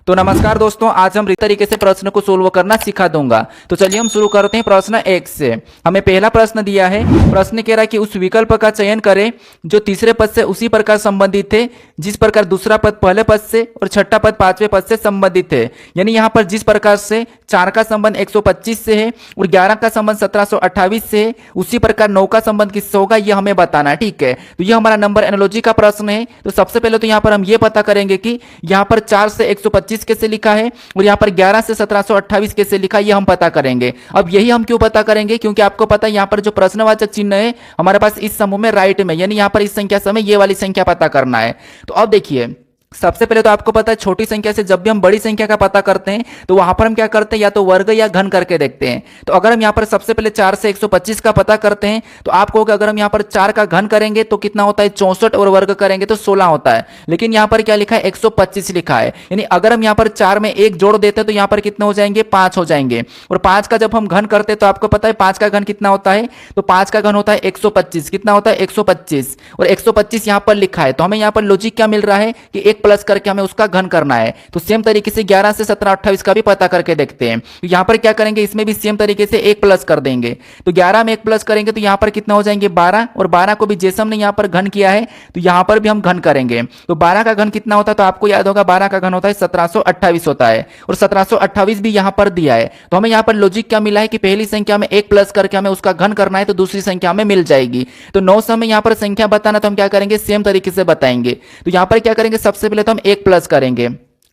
तो नमस्कार दोस्तों, आज हम इस तरीके से प्रश्न को सोल्व करना सिखा दूंगा। तो चलिए हम शुरू करते हैं प्रश्न 1 से। हमें पहला प्रश्न दिया है। प्रश्न कह रहा है कि उस विकल्प का चयन करें जो तीसरे पद से उसी प्रकार संबंधित है जिस प्रकार दूसरा पद पहले पद से और छठा पद पांचवें पद से संबंधित है। यानी यहाँ पर जिस प्रकार से 4 का संबंध 125 से है और 11 का संबंध 1728 से है, उसी प्रकार 9 का संबंध किससे होगा ये हमें बताना है। ठीक है, तो ये हमारा नंबर एनालॉजी का प्रश्न है। तो सबसे पहले तो यहाँ पर हम ये पता करेंगे कि यहाँ पर 4 से 125 कैसे लिखा है और यहाँ पर 11 से 1728 कैसे लिखा है, ये हम पता करेंगे। अब यही हम क्यों पता करेंगे, क्योंकि आपको पता है यहाँ पर जो प्रश्नवाचक चिन्ह है हमारे पास इस समूह में राइट में, यानी यहाँ पर इस संख्या से हमें ये वाली संख्या पता करना है। तो अब देखिए, सबसे पहले तो आपको पता है छोटी संख्या से जब भी हम बड़ी संख्या का पता करते हैं तो वहां पर हम क्या करते हैं, या तो वर्ग या घन करके देखते हैं। तो अगर हम यहाँ पर सबसे पहले 4 से 125 का पता करते हैं तो आप कहोगे अगर हम यहाँ पर 4 का घन करेंगे तो कितना होता है 64 और वर्ग करेंगे तो 16 होता है। लेकिन यहाँ पर क्या लिखा है 125 लिखा है, यानी अगर हम यहाँ पर 4 में 1 जोड़ देते हैं तो यहाँ पर कितने हो जाएंगे 5 हो जाएंगे। और 5 का जब हम घन करते हैं तो आपको पता है 5 का घन कितना होता है, तो 5 का घन होता है 125। कितना होता है 125, और 125 यहाँ पर लिखा है। तो हमें यहाँ पर लॉजिक क्या मिल रहा है कि 1 प्लस करके हमें का घन करना है। तो सेम तरीके से 11 से 1728 का भी पता करके देखते हैं। तो यहां पर क्या करेंगे, इसमें भी सेम तरीके से 1 प्लस कर देंगे। तो 11 में 1 प्लस करेंगे तो यहां पर कितना हो जाएंगे 12, और 12 को भी जैसे हमने यहां पर घन किया है तो यहां पर भी हम घन करेंगे। तो 12 का घन कितना होता है, तो आपको याद होगा 12 का घन होता है 1728 होता है, और 1728 भी यहां पर दिया है। तो हमें यहां पर लॉजिक क्या मिला है कि पहली संख्या में 1 प्लस करके हमें उसका घन करना है तो दूसरी संख्या में मिल जाएगी। तो 9 से हमें यहां पर संख्या बताना, तो हम क्या करेंगे सेम तरीके से बताएंगे। तो यहां पर क्या करेंगे, सबसे पहले तो हम 1 प्लस करेंगे।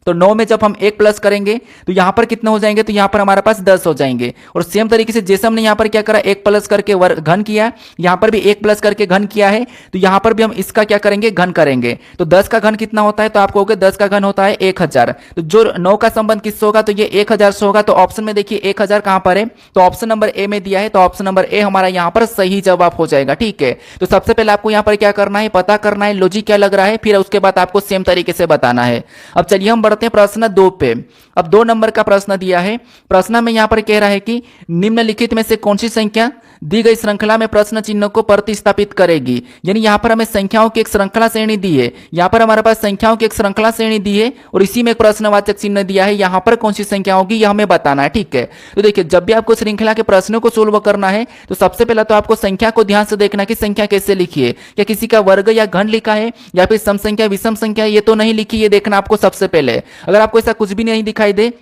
तो 9 में जब हम 1 प्लस करेंगे तो यहां पर कितने हो जाएंगे, तो यहां पर हमारे पास 10 हो जाएंगे। और सेम तरीके से जैसे हमने यहां पर क्या करा 1 प्लस करके घन किया, यहां पर भी 1 प्लस करके घन किया है, तो यहां पर भी हम इसका क्या करेंगे घन करेंगे। तो 10 का घन कितना होता है, तो आप कहोगे 10 का घन होता है 1000। तो जो 9 का संबंध किससे होगा, तो ये 1000 से होगा। तो ऑप्शन में देखिए 1000 कहां पर है, तो ऑप्शन नंबर ए में दिया है। तो ऑप्शन नंबर ए हमारा यहां पर सही जवाब हो जाएगा। ठीक है, तो सबसे पहले आपको यहां पर क्या करना है, पता करना है लॉजिक क्या लग रहा है, फिर उसके बाद आपको सेम तरीके से बताना है। अब चलिए हम बढ़ते हैं प्रश्न 2 पे। अब 2 नंबर का प्रश्न दिया है। प्रश्न में यहां पर कह रहा है कि निम्नलिखित में से कौन सी संख्या दी गई श्रृंखला में प्रश्न चिन्ह को प्रतिस्थापित करेगी। यानी यहां पर हमें संख्याओं की एक श्रृंखला श्रेणी दी है, यहां पर हमारे पास संख्याओं की एक श्रृंखला श्रेणी दी है और इसी में एक प्रश्नवाचक चिन्ह दिया है। यहां पर कौन सी संख्या होगी यह हमें बताना है। ठीक है, तो देखिए जब भी आपको श्रृंखला के प्रश्नों को सोल्व करना है तो सबसे पहले तो आपको संख्या को ध्यान से देखना कि संख्या कैसे लिखी है, क्या किसी का वर्ग या घन लिखा है या फिर सम संख्या विषम संख्या ये तो नहीं लिखी, ये देखना आपको सबसे पहले। अगर आपको ऐसा कुछ भी नहीं दिखाई दे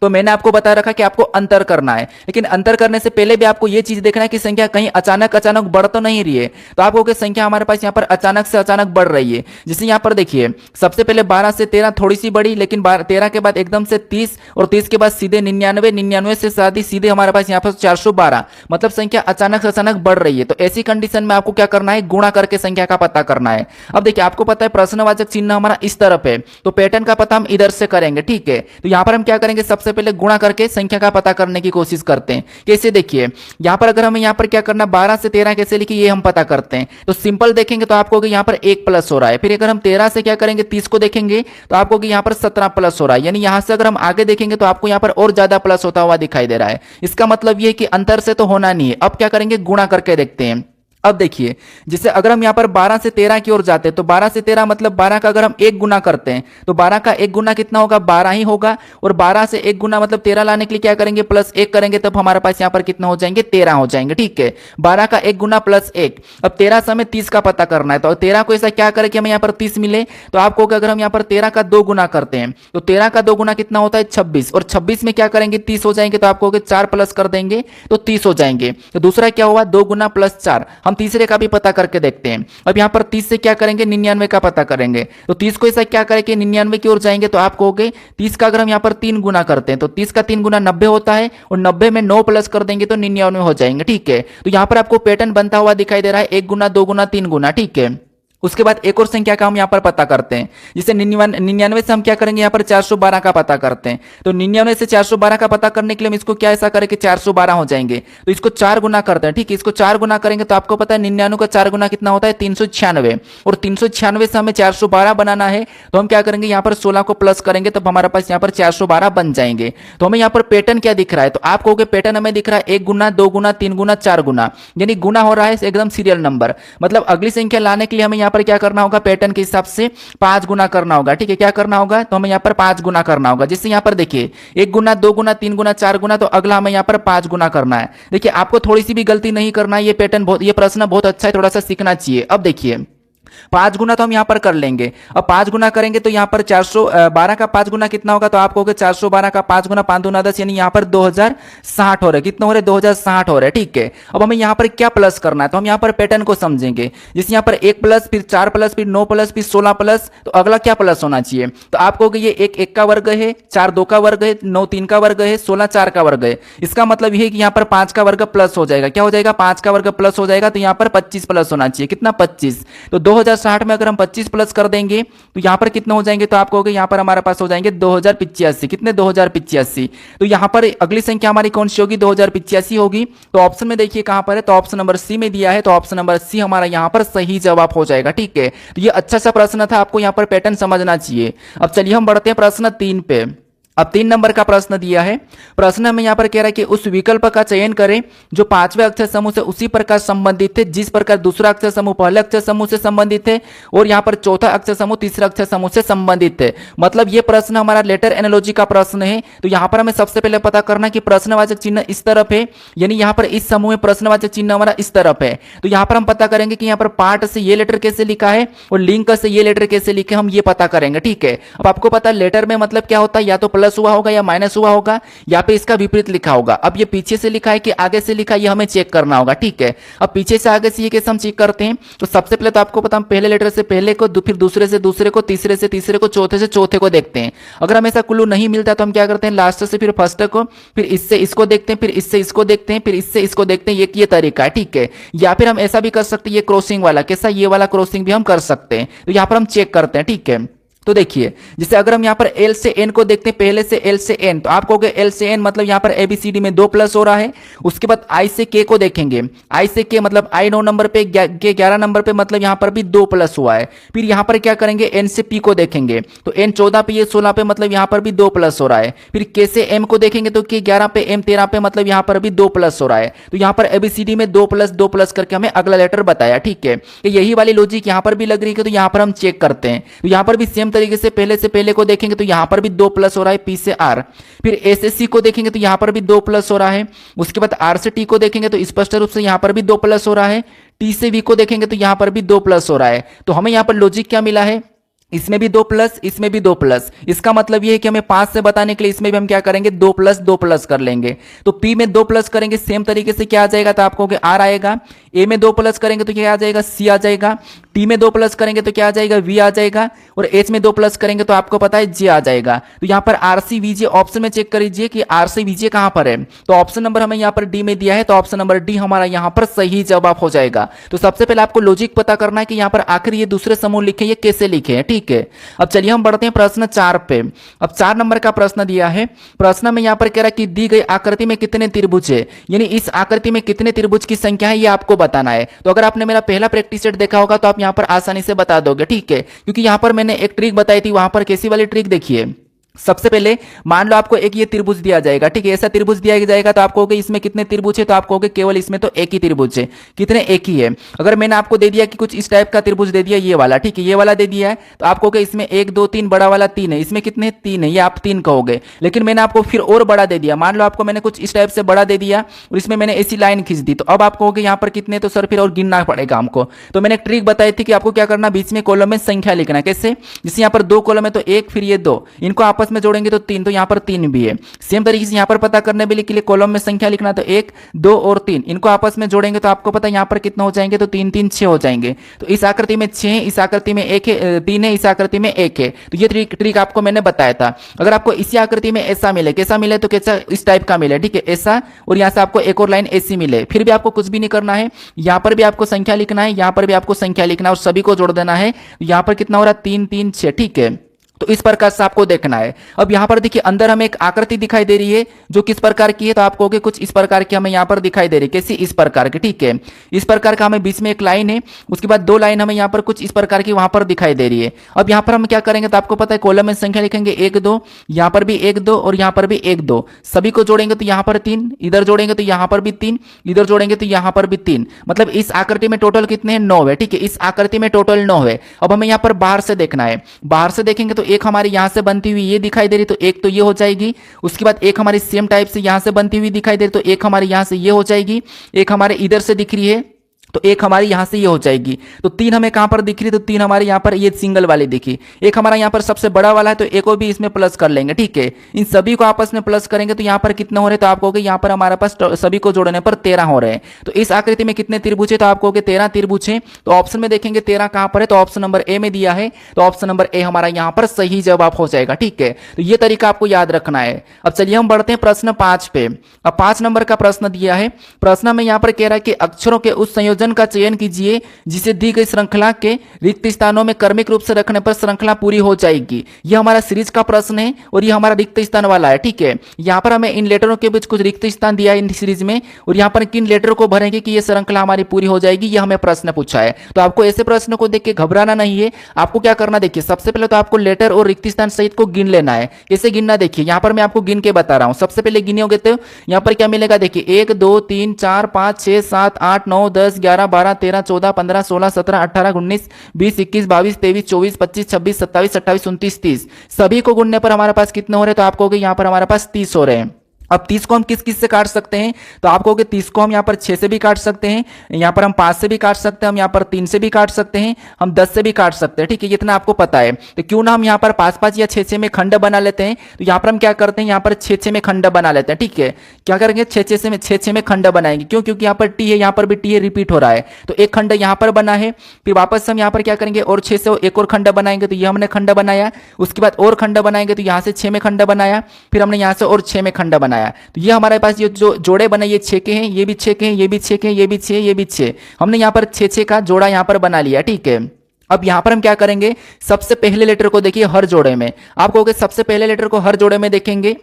तो मैंने आपको बता रखा कि आपको अंतर करना है, लेकिन अंतर करने से पहले भी आपको यह चीज देखना है कि संख्या कहीं अचानक बढ़ तो नहीं रही है। तो आपको कि संख्या हमारे पास यहाँ पर अचानक से अचानक बढ़ रही है। जैसे यहाँ पर देखिए सबसे पहले 12 से 13 थोड़ी सी बढ़ी, लेकिन 13 के बाद एकदम से 30 और 30 के बाद सीधे 99, 99 से शादी सीधे हमारे पास यहाँ पर 412, मतलब संख्या अचानक से अचानक बढ़ रही है। तो ऐसी कंडीशन में आपको क्या करना है, गुणा करके संख्या का पता करना है। अब देखिए आपको पता है प्रश्नवाचक चिन्ह हमारा इस तरफ है, तो पैटर्न का पता हम इधर से करेंगे। ठीक है, तो यहाँ पर हम क्या करेंगे, सबसे पहले गुणा करके संख्या का पता करने की कोशिश करते हैं। कैसे, देखिए यहां पर अगर हमें यहां पर क्या करना 12 से 13 कैसे लिखी ये हम पता करते हैं। तो सिंपल देखेंगे तो आपको यहां पर 1 प्लस हो रहा है। फिर अगर हम 13 से क्या करेंगे 30 को देखेंगे तो आपको यहां पर 17 प्लस हो रहा है। यानी यहां से अगर हम आगे देखेंगे तो आपको यहां पर और ज्यादा प्लस होता हुआ दिखाई दे रहा है। इसका मतलब ये कि अंतर से तो होना नहीं है। अब क्या करेंगे, गुणा करके देखते हैं। अब देखिए जैसे अगर हम यहाँ पर 12 से 13 की ओर जाते हैं तो 12 से 13 मतलब 12 का अगर हम 1 गुना करते हैं तो 12 का 1 गुना कितना होगा 12 ही होगा, और 12 से 1 गुना मतलब 13 लाने के लिए क्या करेंगे प्लस 1 करेंगे, तब हमारे पास यहाँ पर कितना हो जाएंगे 13 हो जाएंगे। ठीक है, 12 का 1 गुना प्लस 1। अब 13 से हमें 30 का पता करना है, तो 13 को ऐसा क्या करें कि हमें यहाँ पर 30 मिले। तो आपको अगर हम यहाँ पर 13 का 2 गुना करते हैं तो 13 का 2 गुना कितना होता है 26, और 26 में क्या करेंगे 30 हो जाएंगे। तो आपको 4 प्लस कर देंगे तो 30 हो जाएंगे। तो दूसरा क्या हुआ 2 गुना प्लस 4। हम तीसरे का भी पता करके देखते हैं। अब यहां पर 30 से क्या करेंगे 99 का पता करेंगे। तो 30 को ऐसा क्या करें कि 99 की ओर जाएंगे। तो आप कहोगे 30 का अगर हम यहां पर 3 गुना करते हैं तो 30 का 3 गुना 90 होता है, और 90 में 9 प्लस कर देंगे तो 99 हो जाएंगे। ठीक है, तो यहां पर आपको पैटर्न बनता हुआ दिखाई दे रहा है 1 गुना 2 गुना 3 गुना। ठीक है, उसके बाद एक और संख्या का हम यहाँ पर पता करते हैं। जैसे 99 से हम क्या करेंगे यहाँ पर 412 का पता करते हैं। तो 99 से 412 का पता करने के लिए हम इसको क्या ऐसा करें कि 412 हो जाएंगे। तो इसको 4 गुना करते हैं। ठीक है, इसको 4 गुना करेंगे तो आपको पता है 99 का 4 गुना कितना होता है 396, और 396 से हमें 412 बनाना है। तो हम क्या करेंगे यहाँ पर 16 को प्लस करेंगे तब हमारे पास यहाँ पर 412 बन जाएंगे। तो हमें यहाँ पर पैटर्न क्या दिख रहा है, तो आप कहोगे पैटर्न हमें दिख रहा है 1 गुना 2 गुना 3 गुना 4 गुना, यानी गुना हो रहा है एकदम सीरियल नंबर। मतलब अगली संख्या लाने के लिए हमें यहाँ पर क्या करना होगा, पैटर्न के हिसाब से 5 गुना करना होगा। ठीक है, क्या करना होगा, तो हमें यहाँ पर 5 गुना करना होगा। जिससे यहाँ पर देखिए 1 गुना, 2 गुना, 3 गुना, 4 गुना, तो अगला हमें यहाँ पर 5 गुना करना है। देखिए आपको थोड़ी सी भी गलती नहीं करना है। ये पैटर्न बहुत, ये प्रश्न बहुत अच्छा है, थोड़ा सा सीखना चाहिए। अब देखिए 5 गुना तो हम यहाँ पर कर लेंगे। अब 5 गुना करेंगे तो यहाँ पर 412 का 5 गुना कितना होगा, तो आप कहोगे 412 का 5 गुना 5 दूना 10, यानी यहाँ पर 2060 हो रहा है। कितना हो रहा है, 2060 हो रहा है। ठीक है, अब हमें यहाँ पर क्या प्लस करना है, तो हम यहाँ पर पैटर्न को समझेंगे। जैसे यहाँ पर 1 प्लस, फिर 4 प्लस, फिर 9 प्लस, फिर 16 प्लस, तो अगला क्या प्लस होना चाहिए, तो आप कहोगे ये 1 का वर्ग है, 4 2 का वर्ग है, 9 3 का वर्ग है, 16 4 का वर्ग है। इसका मतलब ये है कि यहाँ पर 5 का वर्ग प्लस हो जाएगा। क्या हो जाएगा, 5 का वर्ग प्लस हो जाएगा, तो यहाँ पर 25 प्लस होना चाहिए। कितना, 25। तो 2060 में अगर हम 25 प्लस कर देंगे तो यहां पर कितना हो जाएंगे, तो आप कहोगे यहां पर हमारे पास हो जाएंगे 2085। कितने, 2085। तो यहां पर अगली संख्या हमारी कौन सी होगी, 2085 होगी। तो ऑप्शन में देखिए कहां पर है, तो ऑप्शन नंबर सी में दिया है, तो ऑप्शन नंबर सी हमारा यहां पर सही जवाब हो जाएगा। ठीक है, तो ये अच्छा सा प्रश्न था, आपको यहां पर पैटर्न समझना चाहिए। अब चलिए हम बढ़ते हैं प्रश्न 3 पे। अब 3 नंबर का प्रश्न दिया है। प्रश्न हमें यहाँ पर कह रहा है कि उस विकल्प का चयन करें जो 5वें अक्षर समूह से उसी प्रकार संबंधित है जिस प्रकार दूसरा अक्षर समूह पहले अक्षर समूह से संबंधित है और यहाँ पर चौथा अक्षर समूह तीसरा अक्षर समूह से संबंधित है। मतलब ये प्रश्न हमारा लेटर एनालॉजी का प्रश्न है। तो यहाँ पर हमें सबसे पहले पता करना कि प्रश्नवाचक चिन्ह इस तरफ है, यानी यहाँ पर इस समूह में प्रश्नवाचक चिन्ह हमारा इस तरफ है। तो यहाँ पर हम पता करेंगे कि यहाँ पर पार्ट से ये लेटर कैसे लिखा है और लिंक से ये लेटर कैसे लिखे, हम ये पता करेंगे। ठीक है, अब आपको पता है लेटर में मतलब क्या होता है, या तो प्लस हुआ होगा या माइनस हुआ होगा या पे इसका विपरीत लिखा होगा। अब ये पीछे से लिखा है कि आगे से लिखा है, ये हमें चेक करना होगा। ठीक है, अब पीछे से आगे से ये कैसे हम चेक करते हैं, तो सबसे पहले तो आपको पता, हम पहले लेटर से पहले को, फिर दूसरे से दूसरे को, तीसरे से तीसरे को, चौथे से चौथे को देखते हैं। अगर हमें ऐसा क्लू नहीं मिलता तो हम क्या करते हैं, लास्ट से फिर फर्स्ट को, फिर इससे इसको देखते हैं, फिर इससे इसको देखते हैं, फिर इससे इसको देखते हैं। ये तरीका है। ठीक है, या फिर हम ऐसा भी कर सकते हैं, ये क्रॉसिंग वाला कैसा, ये वाला क्रॉसिंग भी हम कर सकते हैं। तो यहाँ पर हम चेक करते हैं। ठीक है, तो देखिए जैसे अगर हम यहाँ पर एल से एन को देखते हैं, पहले से एल से एन, तो आप कहोगे एल से एन मतलब यहाँ पर एबीसीडी में 2 प्लस हो रहा है। उसके बाद आई से के को देखेंगे, आई से के मतलब आई 9 नंबर पे, के 11 नंबर पे, मतलब यहाँ पर भी 2 प्लस हुआ है। फिर यहाँ पर क्या करेंगे, एन से पी को देखेंगे, तो एन 14 पे, ये 16 पे, मतलब यहाँ पर भी 2 प्लस हो रहा है। फिर के से एम को देखेंगे तो के 11 पे, एम 13 पे, मतलब यहाँ पर भी 2 प्लस हो रहा है। तो यहाँ पर एबीसीडी में 2 प्लस करके हमें अगला लेटर बताया। ठीक है, यही वाली लॉजिक यहाँ पर भी लग रही है, तो यहाँ पर हम चेक करते हैं। तो यहाँ पर भी सेम तरीके से पहले से पहले को देखेंगे तो यहां पर भी 2 प्लस हो रहा है, पी से आर। फिर ए से सी को देखेंगे तो यहां पर भी 2 प्लस हो रहा है। उसके बाद आर से टी को देखेंगे तो स्पष्ट रूप से यहां पर भी 2 प्लस हो रहा है। टी से वी को देखेंगे तो यहां पर भी 2 प्लस हो रहा है। तो हमें यहां पर लॉजिक क्या मिला है, इसमें भी 2 प्लस, इसमें भी 2 प्लस। इसका मतलब ये है कि हमें 5 से बताने के लिए इसमें भी हम क्या करेंगे, 2 प्लस कर लेंगे। तो पी में 2 प्लस करेंगे, सेम तरीके से क्या आ जाएगा, तो आप कहोगे आर आएगा। ए में 2 प्लस करेंगे तो क्या आ जाएगा, सी आ जाएगा। टी में 2 प्लस करेंगे तो क्या आ जाएगा, वी आ जाएगा। और एच में 2 प्लस करेंगे तो आपको पता है जे आ जाएगा। तो यहाँ पर आरसी वीजे ऑप्शन में चेक करिए कि आरसी वीजे कहां पर है। तो ऑप्शन नंबर हमें यहाँ पर डी में दिया है, तो ऑप्शन नंबर डी हमारा यहाँ पर सही जवाब हो जाएगा। तो सबसे पहले आपको लॉजिक पता करना है कि यहाँ पर आखिर ये दूसरे समूह लिखे, ये कैसे लिखे हैं। ठीक है, अब चलिए हम बढ़ते हैं प्रश्न 4 पे। अब 4 नंबर का प्रश्न दिया है। प्रश्न में यहाँ पर कह रहा है कि दी गई आकृति में कितने त्रिभुज है, यानी इस आकृति में कितने त्रिभुज की संख्या है, ये आपको बताना है। तो अगर आपने मेरा पहला प्रैक्टिस सेट देखा होगा तो आप यहाँ पर आसानी से बता दोगे। ठीक है, क्योंकि यहाँ पर मैंने एक ट्रिक बताई थी, वहां पर कैसी वाली ट्रिक देखिए। सबसे पहले मान लो आपको एक ये त्रिभुज दिया जाएगा। ठीक है, ऐसा त्रिभुज दिया जाएगा तो आप कहोगे इसमें कितने त्रिभुज है, तो आप कहोगे केवल इसमें तो एक ही त्रिभुज है। कितने, एक ही है। अगर मैंने आपको दे दिया कि कुछ इस टाइप का त्रिभुज दे दिया, ये वाला, ठीक है, ये वाला दे दिया है, तो आप कहोगे इसमें 1 2 3 बड़ा वाला 3 है। इसमें कितने, 3 है, ये आप 3 कहोगे। लेकिन मैंने आपको फिर और बड़ा दे दिया, मान लो आपको मैंने कुछ इस टाइप से बड़ा दे दिया और इसमें मैंने ऐसी लाइन खींच दी, तो अब आप कहोगे यहाँ पर कितने, तो सर फिर और गिनना पड़ेगा हमको। तो मैंने एक ट्रिक बताई थी कि आपको क्या करना, बीच में कॉलम में संख्या लिखना। कैसे, जैसे यहाँ पर 2 कॉलम है तो 1, फिर ये 2, इनको आपस में जोड़ेंगे तो 3, तो यहाँ पर 3 भी है। सेम तरीके से यहाँ पर पता करने के लिए कॉलम में संख्या लिखना, तो 1 2 और 3, इनको आपस में जोड़ेंगे तो आपको पता है यहाँ पर कितना हो जाएंगे, तो 3 3 6 हो जाएंगे। तो इस आकृति में 6 है, इस आकृति में 1 है, 3 है, इस आकृति में 1 है। तो ये ट्रिक आपको मैंने बताया था। अगर आपको इसी आकृति में ऐसा मिले, कैसा मिले, तो कैसा, इस टाइप का मिले। ठीक है, ऐसा, और यहाँ से आपको एक और लाइन ऐसी मिले, फिर भी आपको कुछ भी नहीं करना है। यहाँ पर भी आपको संख्या लिखना है, यहाँ पर भी आपको संख्या लिखना है और सभी को जोड़ देना है। यहाँ पर कितना हो रहा है, 3 3 6। ठीक है, तो इस प्रकार से आपको देखना है। अब यहाँ पर देखिए अंदर हमें एक आकृति दिखाई दे रही है जो किस प्रकार की है, तो आप कहोगे कुछ इस प्रकार की हमें यहाँ पर दिखाई दे रही है। कैसी? इस प्रकार की, ठीक है। इस प्रकार का हमें बीच में एक लाइन है, उसके बाद दो लाइन हमें यहाँ पर कुछ इस प्रकार की वहां पर दिखाई दे रही है। अब यहाँ पर हम क्या करेंगे, तो आपको पता है कॉलम में संख्या लिखेंगे 1 2, यहाँ पर भी 1 2 और यहाँ पर भी 1 2, सभी को जोड़ेंगे तो यहाँ पर 3, इधर जोड़ेंगे तो यहाँ पर भी 3, इधर जोड़ेंगे तो यहाँ पर भी 3, मतलब इस आकृति में टोटल कितने हैं? 9 है, ठीक है। इस आकृति में टोटल 9 है। अब हमें यहाँ पर बाहर से देखना है। बाहर से देखेंगे तो एक हमारी यहाँ से बनती हुई ये दिखाई दे रही, तो एक तो ये हो जाएगी। उसके बाद एक हमारी सेम टाइप से यहाँ से बनती हुई दिखाई दे रही, तो एक हमारी यहाँ से ये हो जाएगी। एक हमारे इधर से दिख रही है, तो एक हमारी यहां से ये हो जाएगी। तो 3 हमें कहां पर दिख रही है, तो 3 हमारे यहां पर ये सिंगल वाली दिखी। एक हमारा यहां पर सबसे बड़ा वाला है, तो एक को भी इसमें प्लस कर लेंगे, ठीक है। इन सभी को आपस में प्लस करेंगे तो यहां पर कितने हो रहे हैं, तो आप कहोगे यहां पर हमारे पास सभी को जोड़ने पर 13 हो रहे हैं। तो इस आकृति में कितने त्रिभुज है, तो आप कहोगे 13 त्रिभुज है। तो ऑप्शन में देखेंगे 13 कहां पर है, तो ऑप्शन नंबर ए में दिया है, तो ऑप्शन नंबर ए हमारा यहां पर सही जवाब हो जाएगा, ठीक है। तो ये तरीका आपको याद रखना है। अब चलिए हम बढ़ते हैं प्रश्न 5 पे। अब 5 नंबर का प्रश्न दिया है। प्रश्न में यहां पर कह रहा है कि अक्षरों के उस संयोजन का चयन कीजिए जिसे दी गई श्रृंखला के रिक्त स्थानों में क्रमिक रूप से रखने पर श्रृंखला पूरी हो जाएगी। यह हमारा सीरीज का प्रश्न है और यह हमारा रिक्त स्थान वाला है, ठीक है। यहां पर हमें इन लेटरों के बीच कुछ रिक्त स्थान दिया है इन सीरीज में, और यहां पर किन लेटरों को भरेंगे कि यह श्रृंखला हमारी पूरी हो जाएगी, यह हमें प्रश्न पूछा है। तो आपको ऐसे प्रश्न को देख के घबराना नहीं है। आपको क्या करना, देखिए सबसे पहले तो आपको लेटर और रिक्त स्थान सहित को गिन लेना है। कैसे गिनना, देखिए यहां पर मैं आपको गिन के बता रहा हूं। सबसे पहले गिनोगे तो यहां पर क्या मिलेगा, देखिए 1 2 3 4 5 6 7 8 9 10 11 12 13 14 15 16 17 18 19 20 21 22 23 24 25 26 27 28 29 30, सभी को गुणने पर हमारे पास कितने हो रहे हैं, तो आप कहोगे यहां पर हमारे पास 30 हो रहे हैं। अब 30 को हम किस किस से काट सकते हैं, तो आप कहोगे 30 को हम यहाँ पर 6 से भी काट सकते हैं, यहाँ पर हम 5 से भी काट सकते हैं, हम यहाँ पर 3 से भी काट सकते हैं, हम 10 से भी काट सकते हैं, ठीक है। इतना आपको पता है। तो क्यों ना हम यहाँ पर 5-5 या 6-6 में खंड बना लेते हैं। तो यहाँ पर हम क्या करते हैं, यहाँ पर 6-6 में खंड बना लेते हैं, ठीक है। क्या करेंगे, 6-6 में खंड बनाएंगे। क्यों? क्योंकि यहाँ पर टी है, यहाँ पर भी टी है, रिपीट हो रहा है। तो एक खंड यहाँ पर बना है, फिर वापस हम यहाँ पर क्या करेंगे और 6 से एक और खंड बनाएंगे, तो ये हमने खंड बनाया। उसके बाद और खंड बनाएंगे, तो यहाँ से 6 में खंड बनाया, फिर हमने यहाँ से और 6 में खंड बनाया। तो ये हमारे पास ये जो जोड़े बने, ये 6 के हैं, ये भी 6 के हैं, ये भी 6 के हैं, ये भी 6, ये भी 6। हमने यहाँ पर 6-6 का जोड़ा यहाँ पर बना लिया, ठीक है। अब यहां पर हम क्या करेंगे, सबसे पहले लेटर को देखिए हर जोड़े में। आप कहोगे सबसे पहले लेटर को हर जोड़े में देखेंगे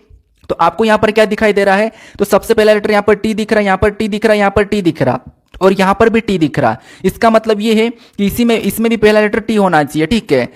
तो आपको यहां पर क्या दिखाई दे रहा है, तो सबसे पहला लेटर यहां पर टी दिख रहा है, यहां पर टी दिख रहा है, यहां पर टी दिख रहा और यहां पर भी टी दिख रहा। इसका मतलब ये है कि इसमें भी पहला लेटर टी होना चाहिए, ठीक है।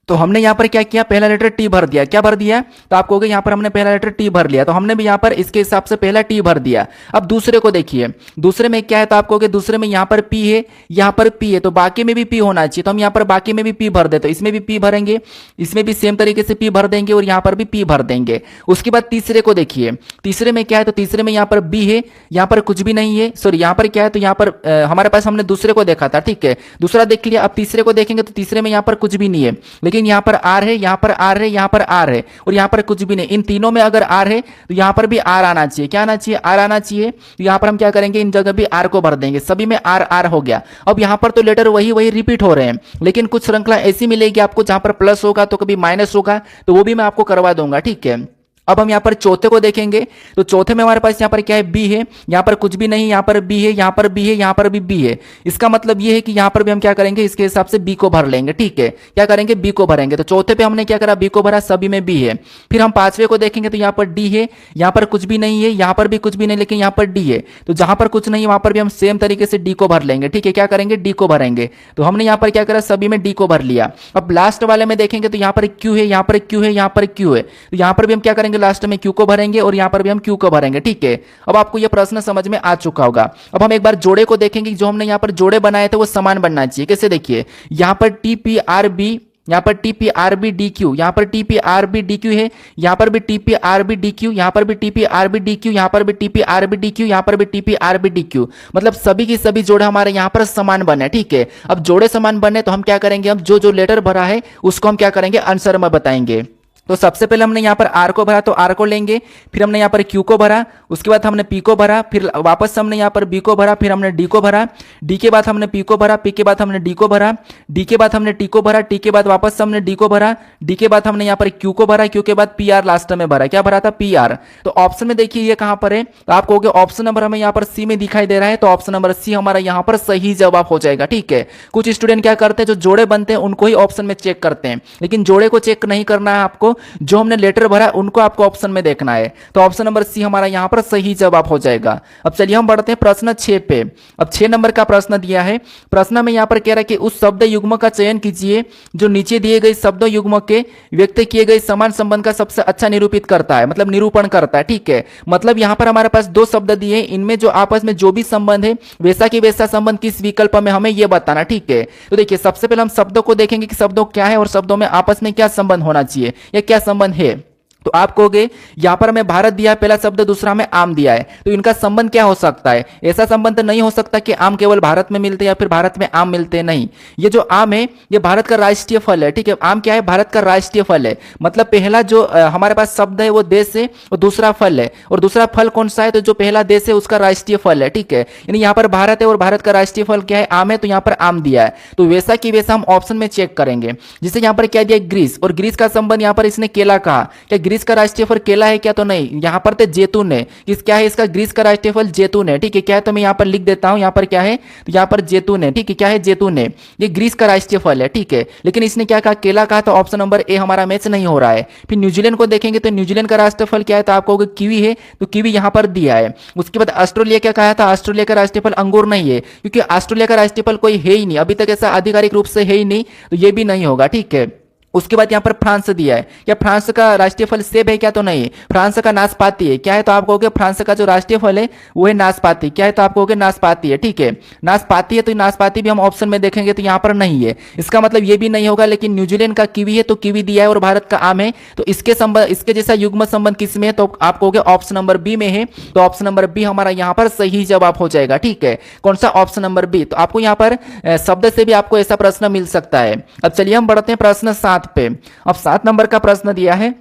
तो हमने यहाँ पर क्या किया, पहला लेटर टी भर दिया। क्या भर दिया, तो आप कहोगे यहाँ पर हमने पहला लेटर टी भर लिया, तो हमने भी यहाँ पर इसके हिसाब से पहला टी भर दिया। अब दूसरे को देखिए, दूसरे में क्या है, तो आप कहोगे दूसरे में यहाँ पर पी है, यहाँ पर पी है, तो बाकी में भी पी होना चाहिए। तो हम यहाँ पर बाकी में भी पी भर देते, तो इसमें भी पी भरेंगे, इसमें भी सेम तरीके से पी भर देंगे और यहाँ पर भी पी भर देंगे। उसके बाद तीसरे को देखिए, तीसरे में क्या है, तो तीसरे में यहाँ पर बी है, यहाँ पर कुछ भी नहीं है, सॉरी यहाँ पर क्या है, तो यहाँ पर हमारे पास हमने दूसरे को देखा था, ठीक है, दूसरा देख लिया। अब तीसरे को देखेंगे तो तीसरे में यहाँ पर कुछ भी नहीं है, लेकिन यहाँ पर आर है, यहाँ पर आर है, यहाँ पर आर है और यहाँ पर कुछ भी नहीं। इन तीनों में अगर आर है तो यहाँ पर भी आर आना चाहिए। क्या आना चाहिए, आर आना चाहिए। तो यहाँ पर हम क्या करेंगे, इन जगह भी आर को भर देंगे, सभी में आर आर हो गया। अब यहाँ पर तो लेटर वही रिपीट हो रहे हैं, लेकिन कुछ श्रृंखला ऐसी मिलेगी आपको जहां पर प्लस होगा तो कभी माइनस होगा, तो वो भी मैं आपको करवा दूंगा, ठीक है। अब हम यहाँ पर चौथे को देखेंगे तो चौथे में हमारे पास यहाँ पर क्या है, बी है, यहाँ पर कुछ भी नहीं, यहाँ पर बी है, यहाँ पर बी है, यहाँ पर भी बी है। इसका मतलब ये है कि यहाँ पर भी हम क्या करेंगे, इसके हिसाब से बी को भर लेंगे, ठीक है। क्या करेंगे, बी को भरेंगे। तो चौथे पे हमने क्या करा, बी को भरा, सभी में बी है। फिर हम पांचवे को देखेंगे तो यहाँ पर डी है, यहाँ पर कुछ भी नहीं है, यहाँ पर भी कुछ भी नहीं, लेकिन यहाँ पर डी है। तो जहां पर कुछ नहीं है वहां पर भी हम सेम तरीके से डी को भर लेंगे, ठीक है। क्या करेंगे, डी को भरेंगे। तो हमने यहाँ पर क्या करा, सभी में डी को भर लिया। अब लास्ट वाले में देखेंगे तो यहाँ पर क्यू है, यहाँ पर क्यू है, यहाँ पर क्यू है। तो यहाँ पर भी हम क्या करेंगे, लास्ट में क्यू को भरेंगे और यहां पर भी हम क्यू को भरेंगे, ठीक है। अब आपको यह प्रश्न समझ में आ चुका होगा। अब हम एक बार जोड़े को देखेंगे, जो हमने यहां पर जोड़े बनाए थे वो समान बनना चाहिए। कैसे, देखिए यहां पर टी पी आर बी, यहाँ पर T P R B D Q, यहाँ पर T P R B D Q है, यहाँ पर भी T P R B D Q, यहाँ पर भी T P R B D Q, यहाँ पर भी T P R B D Q, यहाँ पर भी T P R B D Q. मतलब सभी की सभी जोड़े हमारे यहाँ पर समान बने, ठीक है। अब जोड़े समान बने तो हम क्या करेंगे, अब जो जो लेटर भरा है उसको हम क्या करेंगे, आंसर में बताएंगे। तो सबसे पहले हमने यहाँ पर आर को भरा तो आर को लेंगे, फिर हमने यहाँ पर क्यू को भरा, उसके बाद हमने पी को भरा, फिर वापस हमने यहाँ पर बी को भरा, फिर हमने डी को भरा, डी के बाद हमने पी को भरा, पी के बाद हमने डी को भरा, डी के बाद हमने टी को भरा, टी के बाद वापस हमने डी को भरा, डी के बाद हमने यहाँ पर क्यू को भरा, क्यू के बाद पी आर लास्ट में भरा। क्या भरा था? P R. तो ऑप्शन में देखिए ये कहां पर है, तो आप कहोगे ऑप्शन नंबर हमें यहाँ पर सी में दिखाई दे रहा है, तो ऑप्शन नंबर सी हमारा यहाँ पर सही जवाब हो जाएगा। ठीक है, कुछ स्टूडेंट क्या करते हैं, जो जोड़े बनते हैं उनको ही ऑप्शन में चेक करते हैं, लेकिन जोड़े को चेक नहीं करना है आपको, जो हमने लेटर भरा उनको आपको ऑप्शन में देखना है। तो ऑप्शन नंबर सी हमारा यहाँ पर सही जवाब हो जाएगा। अब चलिए हम बढ़ते हैं प्रश्न 6 पे। अब 6 नंबर का प्रश्न दिया है, प्रश्न में यहाँ पर कह रहा है कि उस शब्द युग्म का चयन कीजिए जो नीचे दिए गए शब्द युग्म के व्यक्त किए गए समान संबंध का सबसे अच्छा निरूपित करता है, मतलब निरूपण करता है। ठीक है, मतलब यहाँ पर हमारे पास दो शब्द दिए, इनमें जो आपस में जो भी संबंध है वैसा की वैसा संबंध किस विकल्प में हमें यह बताना। ठीक है, तो देखिए सबसे पहले हम शब्दों को देखेंगे कि शब्दों क्या है और शब्दों में आपस में क्या संबंध होना चाहिए या क्या संबंध है। तो आप कहोगे यहां पर हमें भारत दिया है पहला शब्द, दूसरा में आम दिया है, तो इनका संबंध क्या हो सकता है? ऐसा संबंध नहीं हो सकता कि आम केवल भारत में मिलते हैं या फिर भारत में आम मिलते हैं, नहीं। ये जो आम है ये भारत का राष्ट्रीय फल है। ठीक है, आम क्या है? भारत का राष्ट्रीय फल है। मतलब पहला जो हमारे पास शब्द है वो देश है और दूसरा फल है, और दूसरा फल कौन सा है? तो जो पहला देश है उसका राष्ट्रीय फल है। ठीक है, यानी यहाँ पर भारत है और भारत का राष्ट्रीय फल क्या है? आम है, तो यहाँ पर आम दिया है, तो वैसा की वैसा हम ऑप्शन में चेक करेंगे। जिसे यहाँ पर क्या दिया? ग्रीस, और ग्रीस का संबंध यहाँ पर इसने केला कहा, क्या ग्रीस का राष्ट्रीय फल केला है क्या? तो नहीं, यहाँ पर तो जैतून है। किस क्या है इसका? ग्रीस का राष्ट्रीय फल जैतून है। ठीक है, क्या है? तो मैं यहाँ पर लिख देता हूँ, यहाँ पर क्या है? तो यहाँ पर जैतून है। ठीक है, क्या है? जैतून है, ये ग्रीस का राष्ट्रीय फल है। ठीक है, लेकिन इसने क्या कहा? केला कहा, तो ऑप्शन नंबर ए हमारा मैच नहीं हो रहा है। फिर न्यूजीलैंड को देखेंगे तो न्यूजीलैंड का राष्ट्रीय फल क्या है? तो आप कहोगे कीवी है, तो कीवी यहाँ पर दिया है। उसके बाद ऑस्ट्रेलिया क्या कहा था? ऑस्ट्रेलिया का राष्ट्रीय फल अंगूर नहीं है, क्योंकि ऑस्ट्रेलिया का राष्ट्रीय फल कोई है ही नहीं, अभी तक ऐसा आधिकारिक रूप से है ही नहीं, तो ये भी नहीं होगा। ठीक है, उसके बाद यहाँ पर फ्रांस दिया है, क्या फ्रांस का राष्ट्रीय फल सेब है क्या? तो नहीं, फ्रांस का नाशपाती है। क्या है? तो आप कहोगे फ्रांस का जो राष्ट्रीय फल है वो है नाशपाती। क्या है? तो आप कहोगे नाशपाती है। ठीक है, नाशपाती है, तो नाशपाती भी हम ऑप्शन में देखेंगे तो यहाँ पर नहीं है, इसका मतलब ये भी नहीं होगा। लेकिन न्यूजीलैंड का कीवी है, तो कीवी दिया है, और भारत का आम है, तो इसके संबंध, इसके जैसा युग्म संबंध किसमें है? तो आप कहोगे ऑप्शन नंबर बी में है, तो ऑप्शन नंबर बी हमारा यहाँ पर सही जवाब हो जाएगा। ठीक है, कौन सा? Option number B. तो आपको यहाँ पर शब्द से भी आपको ऐसा प्रश्न मिल सकता है। अब चलिए हम बढ़ते हैं प्रश्न 7 पे। अब 7 नंबर का प्रश्न दिया है,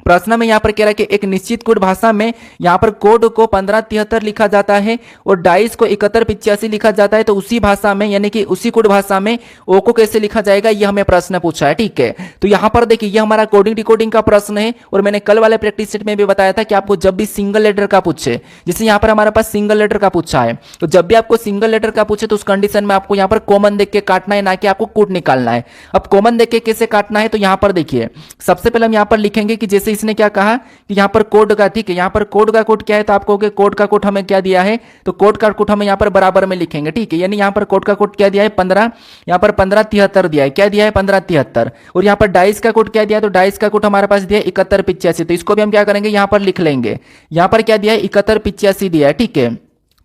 प्रश्न में यहाँ पर कह रहा है कि एक निश्चित कोड भाषा में यहाँ पर कोड को 1573 लिखा जाता है और डाइस को 7185 लिखा जाता है, तो उसी भाषा में यानी कि उसी कोड भाषा में ओ को कैसे लिखा जाएगा, ये हमें प्रश्न पूछा है। ठीक है, तो यहाँ पर देखिए ये हमारा कोडिंग डिकोडिंग का प्रश्न है, और मैंने कल वाले प्रैक्टिस सेट में भी बताया था कि आपको जब भी सिंगल लेटर का पूछे, जैसे यहाँ पर हमारे पास सिंगल लेटर का पूछा है, तो जब भी आपको सिंगल लेटर का पूछे तो उस कंडीशन में आपको यहाँ पर कॉमन देख के काटना है, ना कि आपको कोड निकालना है। अब कॉमन देख के कैसे काटना है, तो यहाँ पर देखिए सबसे पहले हम यहाँ पर लिखेंगे कि जैसे इसने क्या कहा कि यहाँ पर कोड का, ठीक है, यहाँ पर कोड का कोड क्या है, तो आप कहोगे कोड का कोड हमें क्या दिया है, तो कोड का कोड हमें यहाँ पर बराबर में लिखेंगे। ठीक है, यानी यहाँ पर कोड का कोड क्या दिया है 15, यहाँ पर 1573 दिया है, क्या दिया है 1573, और यहाँ पर डाइस का कोड क्या दिया है, तो डाइस का कोड हमारे पास दिया है 7185, तो इसको भी हम क्या करेंगे यहाँ पर लिख लेंगे। यहाँ पर क्या दिया है 7185 दिया है। ठीक है,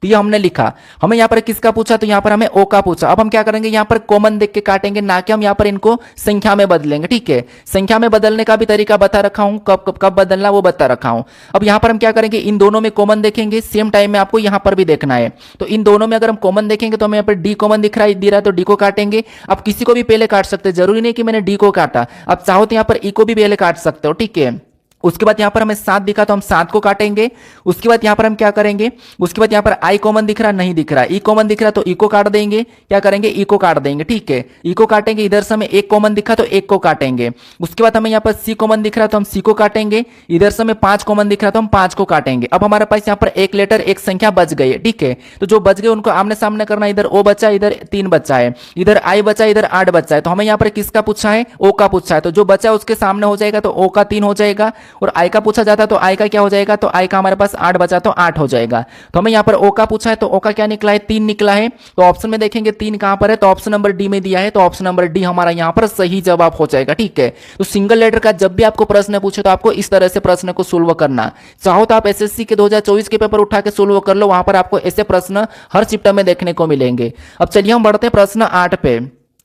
तो ये हमने लिखा। हमें यहाँ पर किसका पूछा, तो यहाँ पर हमें ओ का पूछा। अब हम क्या करेंगे यहाँ पर कॉमन देख के काटेंगे, ना कि हम यहाँ पर इनको संख्या में बदलेंगे। ठीक है, संख्या में बदलने का भी तरीका बता रखा हूं, कब कब कब बदलना वो बता रखा हूं। अब यहाँ पर हम क्या करेंगे, इन दोनों में कॉमन देखेंगे, सेम टाइम में आपको यहाँ पर भी देखना है। तो इन दोनों में अगर हम कॉमन देखेंगे तो हमें यहाँ पर डी कॉमन दिख रहा है, तो डी को काटेंगे। अब किसी को भी पहले काट सकते, जरूरी नहीं कि मैंने डी को काटा, अब चाहो तो यहाँ पर ई को भी पहले काट सकते हो। ठीक है, उसके बाद यहाँ पर हमें 7 दिखा तो हम 7 को काटेंगे। उसके बाद यहाँ पर हम क्या करेंगे, उसके बाद यहाँ पर आई कॉमन दिख रहा नहीं दिख रहा, ई कॉमन दिख रहा तो ई को काट देंगे। क्या करेंगे, ई को काट देंगे। ठीक है, ई को काटेंगे। इधर से हमें एक कॉमन दिखा तो एक को काटेंगे। उसके बाद हमें यहाँ पर सी कॉमन दिख रहा तो हम सी को काटेंगे। इधर से हमें 5 कॉमन दिख रहा तो हम 5 को काटेंगे। अब हमारे पास यहाँ पर एक लेटर एक संख्या बच गई है। ठीक है, तो जो बच गए उनको आमने सामने करना। इधर ओ बचा, इधर 3 बचा है, इधर आई बचा, इधर 8 बचा है, तो हमें यहाँ पर किसका पूछा है, ओ का पूछा है। तो जो बचा उसके सामने हो जाएगा, तो ओ का 3 हो जाएगा, और आई का पूछा जाता तो आई का क्या हो जाएगा, तो आई का हमारे पास 8 बचा तो 8 हो जाएगा। तो हमें यहाँ पर ओ का पूछा है, तो ओ का क्या निकला है, 3 निकला है। तो ऑप्शन में देखेंगे 3 कहां पर है, तो ऑप्शन नंबर डी में दिया है, तो ऑप्शन नंबर डी हमारा यहाँ पर सही जवाब हो जाएगा। ठीक है, तो सिंगल लेटर का जब भी आपको प्रश्न पूछे तो आपको इस तरह से प्रश्न को सोल्व करना। चाहो तो आप एसएससी के 2024 के पेपर उठा के सोल्व कर लो, वहां पर आपको ऐसे प्रश्न हर शिफ्ट में देखने को मिलेंगे। अब चलिए हम बढ़ते हैं प्रश्न 8 पे।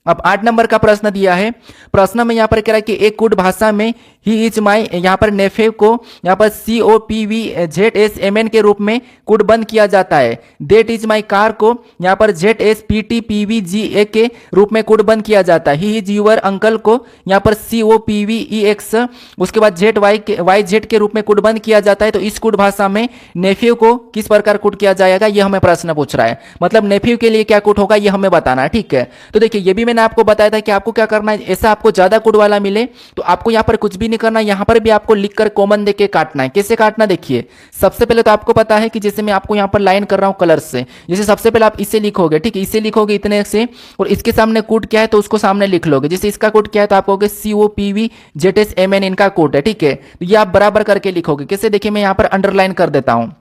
अब 8 नंबर का प्रश्न दिया है, प्रश्न में यहाँ पर कह रहा है कि एक कुड भाषा में ही इज माई यहाँ पर नेफेव को यहाँ पर COPVZSMN के रूप में कोड बंद किया जाता है। देट इज माई कार को यहाँ पर ZSPTPVGA के रूप में कोड बंद किया जाता है। ही इज यूअर अंकल को यहाँ पर COPVEX उसके बाद ZYZ के रूप में कोड बंद किया जाता है। तो इस कोड भाषा में नेफ्यू को किस प्रकार कोड किया जाएगा, ये हमें प्रश्न पूछ रहा है। मतलब नेफ्यू के लिए क्या कोड होगा ये हमें बताना है, ठीक है। तो देखिए ये भी मैंने आपको बताया था कि आपको क्या करना है, ऐसा आपको ज्यादा कोड वाला मिले तो आपको यहाँ पर कुछ भी नहीं करना, यहाँ पर भी आपको लिखकर कॉमन देके काटना है। कैसे काटना देखिए, सबसे पहले तो आपको पता है कि जैसे मैं आपको यहाँ पर लाइन कर रहा हूँ कलर से, जैसे सबसे पहले आप इसे लिखोगे, ठीक है, इसे लिखोगे इतने से, और इसके सामने कोड क्या है तो उसको सामने लिख लोगे। जैसे इसका कोड क्या है तो आप कहोगे COPVZSMN इनका कोड है, ठीक है। तो ये आप बराबर करके लिखोगे। कैसे देखिए मैं यहाँ पर अंडरलाइन कर देता हूँ।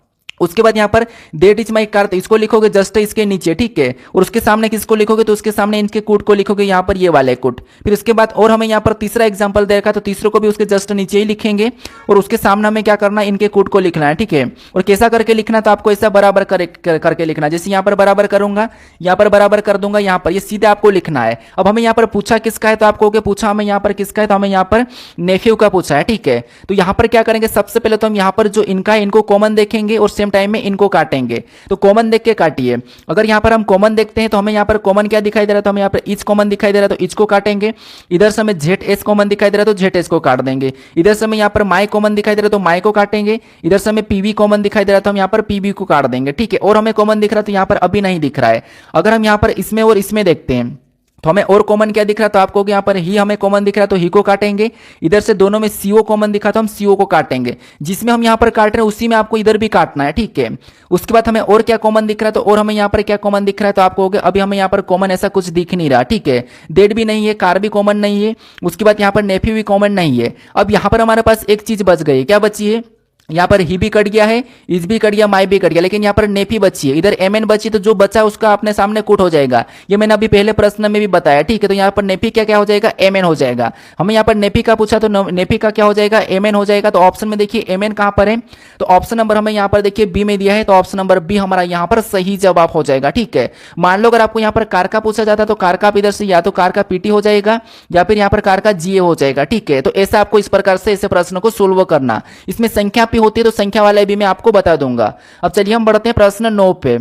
उसके बाद यहाँ पर देट इज माई कार, तो इसको लिखोगे जस्ट इसके नीचे, ठीक है। और उसके सामने किसको लिखोगे तो उसके सामने इनके कोड को लिखोगे, यहाँ पर ये वाले कोड। फिर उसके बाद और हमें यहाँ पर तीसरा एग्जांपल दे रखा, तो तीसरे को भी उसके जस्ट नीचे ही लिखेंगे और उसके सामने हमें क्या करना है, इनके कोड को लिखना है, ठीक है। और कैसा करके लिखना, तो आपको ऐसा बराबर करके लिखना। जैसे यहाँ पर बराबर करूंगा, यहाँ पर बराबर कर दूंगा, यहाँ पर ये सीधे आपको लिखना है। अब हमें यहाँ पर पूछा किसका है तो आप कहोगे पूछा हमें यहाँ पर किसका है, तो हमें यहाँ पर नेफ्यू का पूछा है, ठीक है। तो यहाँ पर क्या करेंगे, सबसे पहले तो हम यहाँ पर जो इनका है इनको कॉमन देखेंगे और सेम टाइम में इनको काटेंगे। तो कॉमन देख के काटिए। अगर यहां पर हम कॉमन देखते हैं तो हमें यहां पर कॉमन क्या दिखाई दे रहा है, तो हमें यहां पर इच कॉमन दिखाई दे रहा है तो इच को काटेंगे। इधर से हमें ZS कॉमन दिखाई दे रहा है तो ZS को काट देंगे। इधर से हमें यहां पर माई कॉमन दिखाई दे रहा है तो माई को काटेंगे। इधर से हमें PV कॉमन दिखाई दे रहा है तो हम यहां पर PV को काट देंगे, ठीक है। और हमें कॉमन दिख रहा है तो यहां पर अभी नहीं दिख रहा है। अगर हम यहां पर इसमें और इसमें देखते हैं तो हमें और कॉमन क्या दिख रहा है, तो आपको यहाँ पर ही हमें कॉमन दिख रहा है तो ही को काटेंगे। इधर से दोनों में CO कॉमन दिखा तो हम CO को काटेंगे। जिसमें हम यहाँ पर काट रहे हैं उसी में आपको इधर भी काटना है, ठीक है। उसके बाद हमें और क्या कॉमन दिख रहा है, तो और हमें यहाँ पर क्या कॉमन दिख रहा है, तो आप कहोगे अभी हमें यहाँ पर कॉमन ऐसा कुछ दिख नहीं रहा, ठीक है। डेट भी नहीं है, कार भी कॉमन नहीं है, उसके बाद यहाँ पर नेफ्यू भी कॉमन नहीं है। अब यहाँ पर हमारे पास एक चीज बच गई, क्या बची है, यहाँ पर ही भी कट गया है, इज भी कट गया, माई भी कट गया, लेकिन यहाँ पर नेफी बची है। इधर MN बची तो जो बचा उसका अपने सामने कोट हो जाएगा। ये मैंने अभी पहले प्रश्न में भी बताया, ठीक है। तो यहाँ पर नेफी क्या क्या हो जाएगा, MN हो जाएगा। हमें यहाँ पर नेफी का पूछा तो नेफी का क्या हो जाएगा, MN हो जाएगा। तो ऑप्शन में देखिए MN कहाँ पर है, तो ऑप्शन नंबर हमें यहाँ पर देखिए B में दिया है, तो ऑप्शन नंबर B हमारा यहाँ पर सही जवाब हो जाएगा, ठीक है। मान लो अगर आपको यहाँ पर कार का पूछा जाता तो कार का इधर से या तो कार का PT हो जाएगा या फिर यहाँ पर कार का GA हो जाएगा, ठीक है। तो ऐसा आपको इस प्रकार से ऐसे प्रश्न को सोल्व करना। इसमें संख्या भी होती है तो संख्या वाला भी मैं आपको बता दूंगा। अब चलिए हम बढ़ते हैं प्रश्न 9 पे।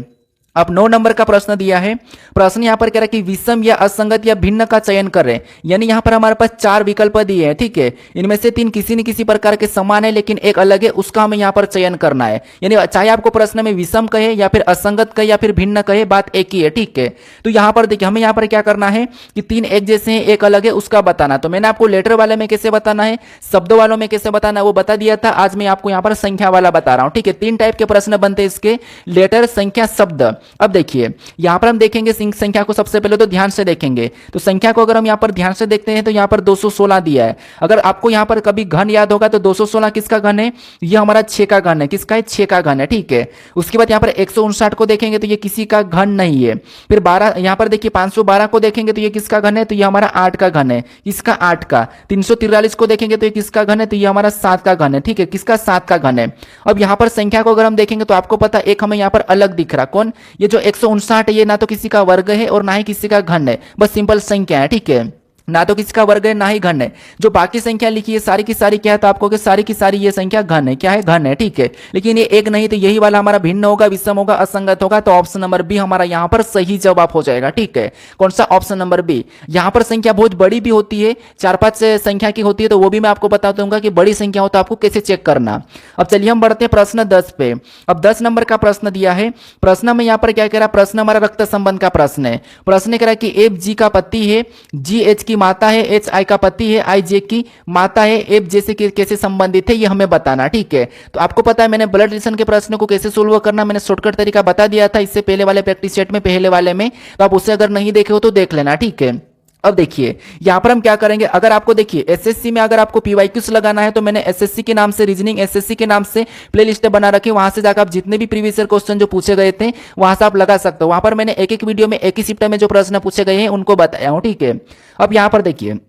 अब 9 नंबर का प्रश्न दिया है। प्रश्न यहां पर कह रहा है कि विषम या असंगत या भिन्न का चयन करें। यानी यहां पर हमारे पास 4 विकल्प दिए हैं, ठीक है। इनमें से 3 किसी न किसी प्रकार के समान है लेकिन एक अलग है, उसका हमें यहां पर चयन करना है। यानी चाहे आपको प्रश्न में विषम कहे या फिर असंगत कहे या फिर भिन्न कहे, बात एक ही है, ठीक है। तो यहां पर देखिए हमें यहां पर क्या करना है कि 3 एक जैसे हैं, एक अलग है, उसका बताना। तो मैंने आपको लेटर वाले में कैसे बताना है, शब्दों वालों में कैसे बताना है वो बता दिया था। आज मैं आपको यहां पर संख्या वाला बता रहा हूं, ठीक है। 3 टाइप के प्रश्न बनते हैं इसके, लेटर, संख्या, शब्द। अब देखिए यहां पर हम देखेंगे संख्या को, सबसे पहले तो ध्यान से देखेंगे। तो संख्या को अगर हम यहां पर ध्यान से देखते हैं तो यहां पर 216 दिया है। अगर आपको यहां पर कभी घन याद होगा तो 216 किसका घन है, ये हमारा 6 का घन है। किसका है, 6 का घन है, ठीक है। उसके बाद यहां पर 159 को देखेंगे तो ये किसी का घन नहीं है। फिर 12 यहां पर देखिए 512 को देखेंगे तो ये किसका घन है, तो ये हमारा 8 का घन है। इसका 8 का। 343 को देखेंगे तो ये किसका घन है, तो ये हमारा 7 का घन है, ठीक है। किसका, 7 का घन है। अब यहां पर संख्या को अगर हम देखेंगे तो आपको पता एक हमें यहां पर अलग दिख रहा, कौन, ये जो 159 है, ये ना तो किसी का वर्ग है और ना ही किसी का घन है, बस सिंपल संख्या है, ठीक है। ना तो किसी का वर्ग है ना ही घन है। जो बाकी संख्या लिखी है सारी की सारी क्या है, तो आपको सारी की सारी ये संख्या घन है। क्या है, घन है, ठीक है। लेकिन ये एक नहीं, तो यही वाला हमारा भिन्न होगा, विषम होगा, असंगत होगा। तो ऑप्शन नंबर बी हमारा यहाँ पर सही जवाब हो जाएगा, ठीक है। कौन सा, ऑप्शन नंबर बी। यहाँ पर संख्या बहुत बड़ी भी होती है, 4-5 संख्या की होती है, तो वो भी मैं आपको बता दूंगा कि बड़ी संख्या हो तो आपको कैसे चेक करना। अब चलिए हम बढ़ते हैं प्रश्न 10 पे। अब 10 नंबर का प्रश्न दिया है। प्रश्न में यहाँ पर क्या कह रहा है, प्रश्न हमारा रक्त संबंध का प्रश्न है। प्रश्न कह रहा है कि FG का पति है, GH की माता है, HI का पति है, IJ की माता है, F जैसे कैसे संबंधित है ये हमें बताना, ठीक है। तो आपको पता है मैंने ब्लड रिलेशन के प्रश्न को कैसे सोल्व करना मैंने शॉर्टकट तरीका बता दिया था इससे पहले वाले प्रैक्टिस सेट में, पहले वाले में। तो आप उसे अगर नहीं देखे हो तो देख लेना, ठीक है। अब देखिए यहां पर हम क्या करेंगे, अगर आपको देखिए एसएससी में अगर आपको PYQs लगाना है तो मैंने एसएससी के नाम से, रीजनिंग एसएससी के नाम से प्लेलिस्ट बना रखी, वहां से जाकर आप जितने भी प्रीवियस ईयर क्वेश्चन जो पूछे गए थे वहां से आप लगा सकते हो। वहां पर मैंने एक एक वीडियो में एक ही शिफ्ट में जो प्रश्न पूछे गए हैं उनको बताया हूं, ठीक है। अब यहां पर देखिए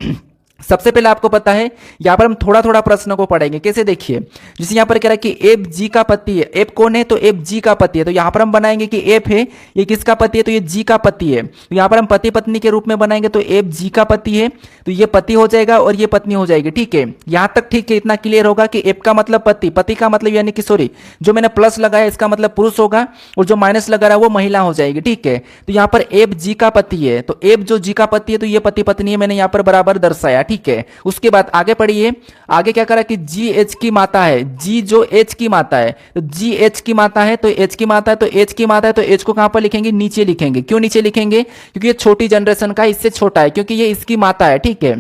सबसे पहले आपको पता है, यहाँ पर हम थोड़ा थोड़ा प्रश्न को पढ़ेंगे। कैसे, देखिए, जैसे यहाँ पर कह रहा है कि एफ जी का पति है। एफ कौन है? तो एफ जी का पति है। तो यहाँ पर हम बनाएंगे कि एफ है, ये किसका पति है? तो ये जी का पति है। तो यहाँ पर हम पति पत्नी के रूप में बनाएंगे, तो एफ जी का पति है, तो ये पति हो जाएगा और ये पत्नी हो जाएगी। ठीक है, यहाँ तक ठीक है, इतना क्लियर होगा कि एफ का मतलब पति, पति का मतलब यानी कि सॉरी, जो मैंने प्लस लगाया इसका मतलब पुरुष होगा और जो माइनस लगा रहा है वो महिला हो जाएगी। ठीक है, तो यहाँ पर एफ जी का पति है, तो एफ जो जी का पति है तो ये पति पत्नी है, मैंने यहाँ पर बराबर दर्शाया। ठीक है, उसके बाद आगे पढ़िए, आगे क्या करा कि जी एच की माता है। जी जो एच की माता है, तो जी एच की माता है, तो एच की माता है, तो एच की माता है, तो एच को कहां पर लिखेंगे? नीचे लिखेंगे। क्यों नीचे लिखेंगे? क्योंकि ये छोटी जनरेशन का, इससे छोटा है, क्योंकि ये इसकी माता है। ठीक है,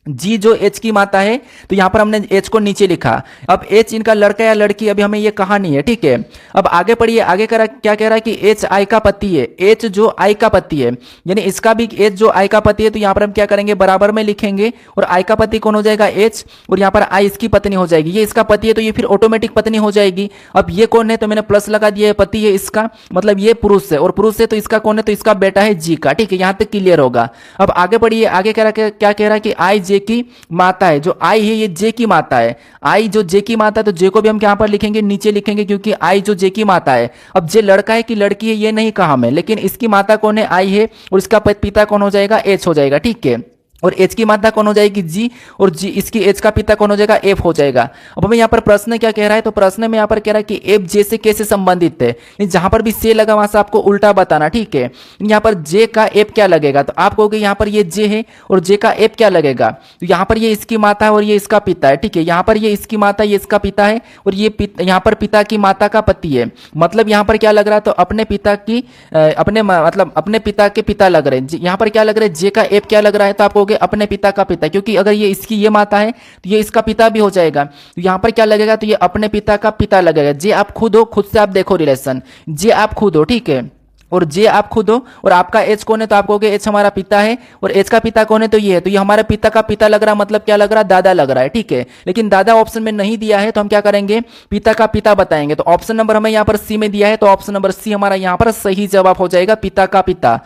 जी जो एच की माता है, तो यहां पर हमने एच को नीचे लिखा। अब एच इनका लड़का या लड़की अभी हमें ये कहा नहीं है। ठीक है, अब आगे पढ़िए, आगे करा क्या कह रहा है कि एच आई का पति है। एच जो आई का पति है, यानी इसका भी एच जो आई का पति है, तो यहां पर हम क्या करेंगे? बराबर में लिखेंगे, और आई का पति कौन हो जाएगा? एच, और यहां पर आई इसकी पत्नी हो जाएगी। ये इसका पति है तो ये फिर ऑटोमेटिक पत्नी हो जाएगी। अब ये कौन है? तो मैंने प्लस लगा दिया है, पति है इसका, मतलब ये पुरुष है, और पुरुष है तो इसका कौन है? तो इसका बेटा है जी का। ठीक है, यहां तक क्लियर होगा। अब आगे बढ़िए, आगे क्या कह रहा है कि आई जे की माता है। जो आई है ये जे की माता है। आई जो जे की माता है, तो जे को भी हम यहाँ पर लिखेंगे, नीचे लिखेंगे, क्योंकि आई जो जे की माता है। अब जे लड़का है कि लड़की है ये नहीं कहा हमें, लेकिन इसकी माता कौन है? आई है, और इसका पिता कौन हो जाएगा? एच हो जाएगा। ठीक है, और एच की माता कौन हो जाएगी? जी, और जी इसकी एच का पिता कौन हो जाएगा? एफ हो जाएगा। अब हमें यहाँ पर प्रश्न क्या कह रहा है? तो प्रश्न में यहाँ पर कह रहा है कि एफ जे से कैसे संबंधित है। जहां पर भी से लगा वहां से आपको उल्टा बताना। ठीक है, यहाँ पर जे का एफ क्या लगेगा? तो आप कहोगे यहाँ पर ये जे है और जे का एफ क्या लगेगा? तो यहाँ पर ये इसकी माता है और ये इसका पिता है। ठीक है, यहाँ पर ये इसकी माता, ये इसका पिता है, और ये यहाँ पर पिता की माता का पति है। मतलब यहाँ पर क्या लग रहा है? तो अपने पिता की मतलब अपने पिता के पिता लग रहे हैं। यहाँ पर क्या लग रहा है? जे का एफ क्या लग रहा है? तो आपको अपने पिता का पिता, क्योंकि अगर ये इसकी ये माता है तो ये इसका पिता भी हो जाएगा। तो यहां पर क्या लगेगा? तो ये अपने पिता का पिता लगेगा। जे आप खुद हो, खुद से आप देखो रिलेशन, जे आप खुद हो। ठीक है, और जे आप खुद हो, और आपका एच कौन है? तो आप कहोगे एच हमारा पिता है, और एच का पिता कौन है? तो ये है। तो ये हमारे पिता का पिता लग रहा है, मतलब क्या लग रहा है? दादा लग रहा है। ठीक है, लेकिन दादा ऑप्शन में नहीं दिया है, तो हम क्या करेंगे? पिता का पिता बताएंगे। तो ऑप्शन नंबर हमें यहाँ पर सी में दिया है, तो ऑप्शन नंबर सी हमारा यहाँ पर सही जवाब हो जाएगा, पिता का पिता।